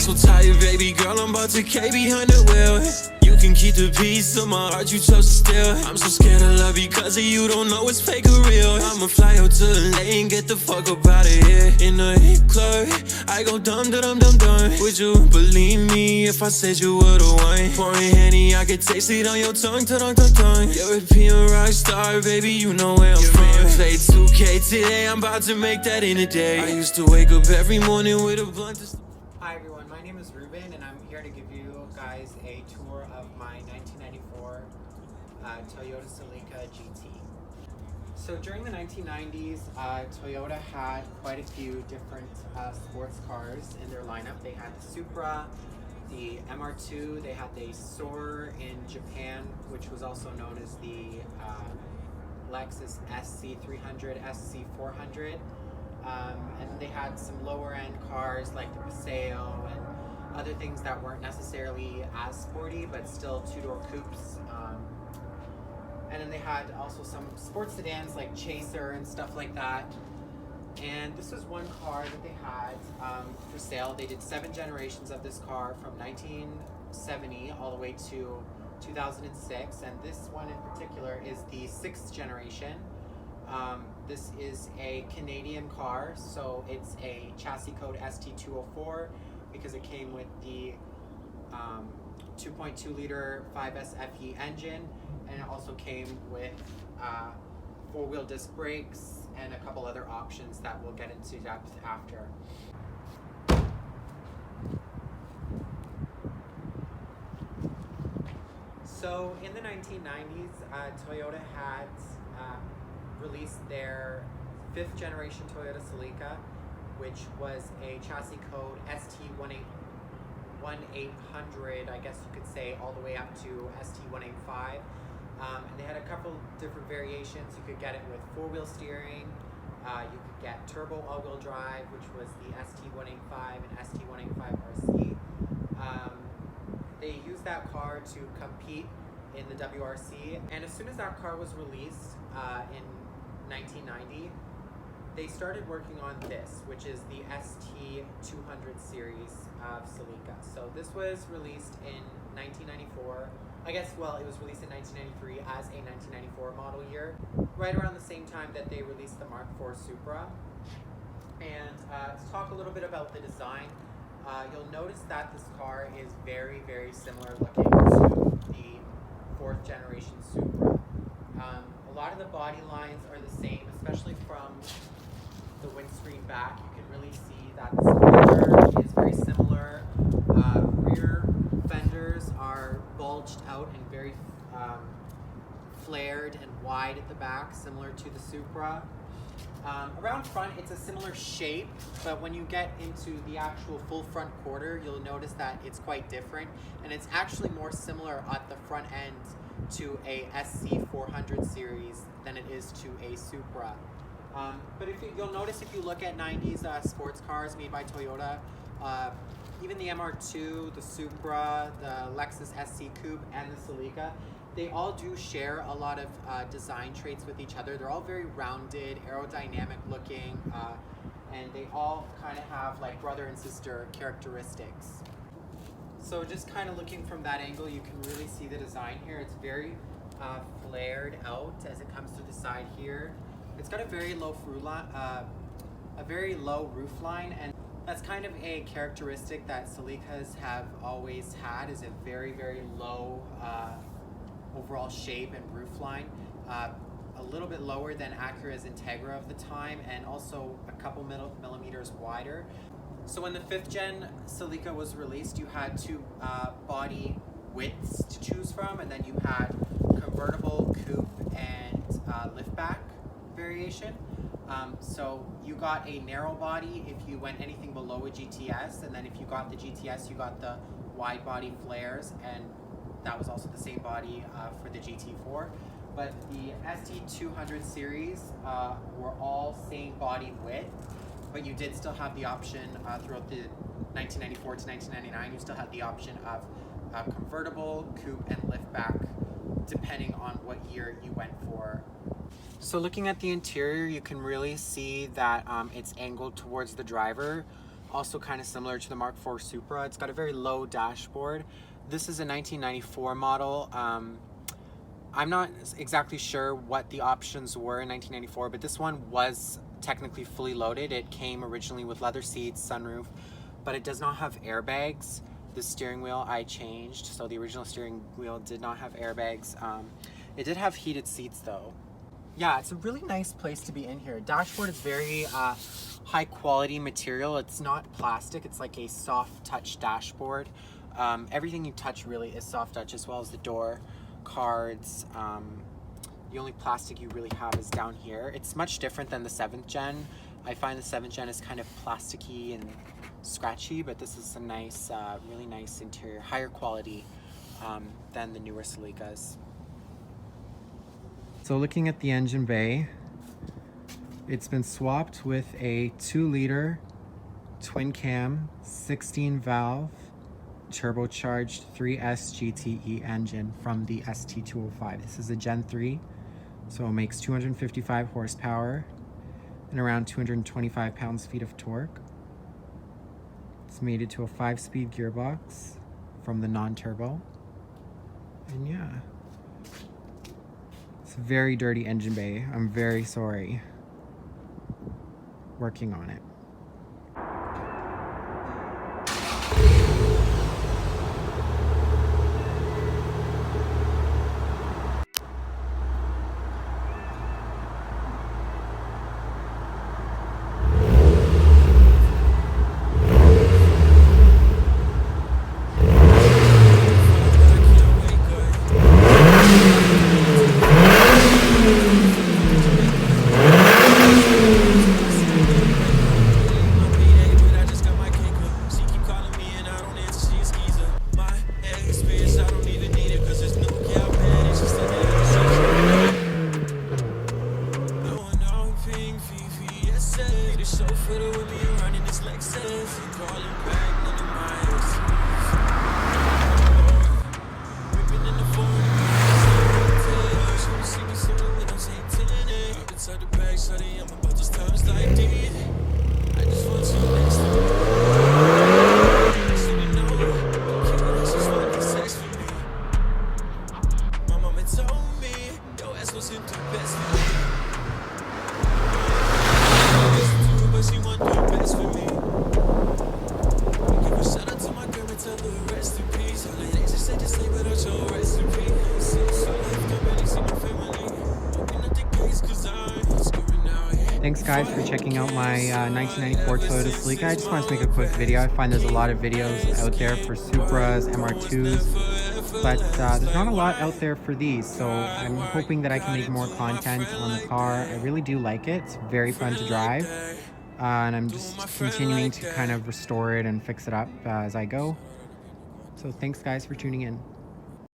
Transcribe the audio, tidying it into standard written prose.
so tired, baby girl, I'm about to K behind the wheel. You can keep the piece of my heart you chose to steal. I'm so scared of love because of you, don't know it's fake or real. I'ma fly out to LA and get the fuck up out of here. In the hit club, I go dumb. Would you believe me if I said you were the one? Pouring Henny, I could taste it on your tongue. European rock star, baby, you know where I'm from. Play 2K today, I'm about to make that in a day. I used to wake up every morning with a blunt. Hi everyone, my name is Ruben and I'm here to give you guys a tour of my 1994 Toyota Celica GT. So during the 1990s, Toyota had quite a few different sports cars in their lineup. They had the Supra, the MR2, they had the Soar in Japan, which was also known as the Lexus SC300, SC400. And they had some lower end cars like the Paseo and other things that weren't necessarily as sporty but still two-door coupes. And then they had also some sports sedans like Chaser and stuff like that. And this was one car that they had for sale. They did 7 generations of this car from 1970 all the way to 2006. And this one in particular is the 6th generation. This is a Canadian car, so it's a chassis code ST204 because it came with the 2.2 liter 5S FE engine, and it also came with 4-wheel disc brakes and a couple other options that we'll get into depth after. So in the 1990s, Toyota had released their 5th generation Toyota Celica, which was a chassis code ST1800, I guess you could say, all the way up to ST185. And they had a couple different variations. You could get it with 4-wheel steering. You could get turbo all-wheel drive, which was the ST185 and ST185 RC. They used that car to compete in the WRC, and as soon as that car was released in 1990, they started working on this, which is the ST200 series of Celica. So this was released in 1994. I guess, well, it was released in 1993 as a 1994 model year, right around the same time that they released the Mark IV Supra. And to talk a little bit about the design, you'll notice that this car is very, very similar looking to the 4th generation Supra. A lot of the body lines are the same, especially from the windscreen back. You can really see that the spoiler is very similar. Rear fenders are bulged out and very flared and wide at the back, similar to the Supra. Around front, it's a similar shape, but when you get into the actual full front quarter, you'll notice that it's quite different, and it's actually more similar at the front end to a SC400 series than it is to a Supra. But you'll notice if you look at 90s sports cars made by Toyota, even the MR2, the Supra, the Lexus SC Coupe, and the Celica, they all do share a lot of design traits with each other. They're all very rounded, aerodynamic looking, and they all kind of have like brother and sister characteristics. So just kind of looking from that angle, you can really see the design here. It's very flared out as it comes to the side here. It's got a very low roof line, and that's kind of a characteristic that Celicas have always had, is a very, very low overall shape and roof line. A little bit lower than Acura's Integra of the time, and also a couple millimeters wider. So when the 5th gen Celica was released, you had 2 body widths to choose from, and then you had convertible, coupe, and liftback variation. So you got a narrow body if you went anything below a GTS, and then if you got the GTS, you got the wide body flares, and that was also the same body for the GT4. But the ST200 series were all same body width, but you did still have the option throughout the 1994 to 1999, you still had the option of convertible, coupe, and liftback, depending on what year you went for. So looking at the interior, you can really see that it's angled towards the driver. Also kind of similar to the Mark IV Supra. It's got a very low dashboard. This is a 1994 model. I'm not exactly sure what the options were in 1994, but this one was technically fully loaded. It came originally with leather seats, sunroof, but it does not have airbags. The steering wheel I changed, so the original steering wheel did not have airbags. It did have heated seats though. Yeah, it's a really nice place to be in here. Dashboard is very high quality material. It's not plastic, it's like a soft touch dashboard. Everything you touch really is soft touch, as well as the door, cards. The only plastic you really have is down here. It's much different than the 7th gen. I find the 7th gen is kind of plasticky and scratchy, but this is a nice, really nice interior, higher quality than the newer Celicas. So looking at the engine bay, it's been swapped with a 2-liter twin cam 16 valve turbocharged 3S GTE engine from the ST205. This is a Gen 3, so it makes 255 horsepower and around 225 pounds-feet of torque. It's mated to a 5-speed gearbox from the non-turbo. And yeah, it's a very dirty engine bay. I'm very sorry. Working on it. Thanks guys for checking out my 1994 Toyota Celica. I just wanted to make a quick video. I find there's a lot of videos out there for Supras, MR2s, but there's not a lot out there for these, so I'm hoping that I can make more content on the car. I really do like it. It's very fun to drive, and I'm just continuing to kind of restore it and fix it up as I go. So thanks guys for tuning in.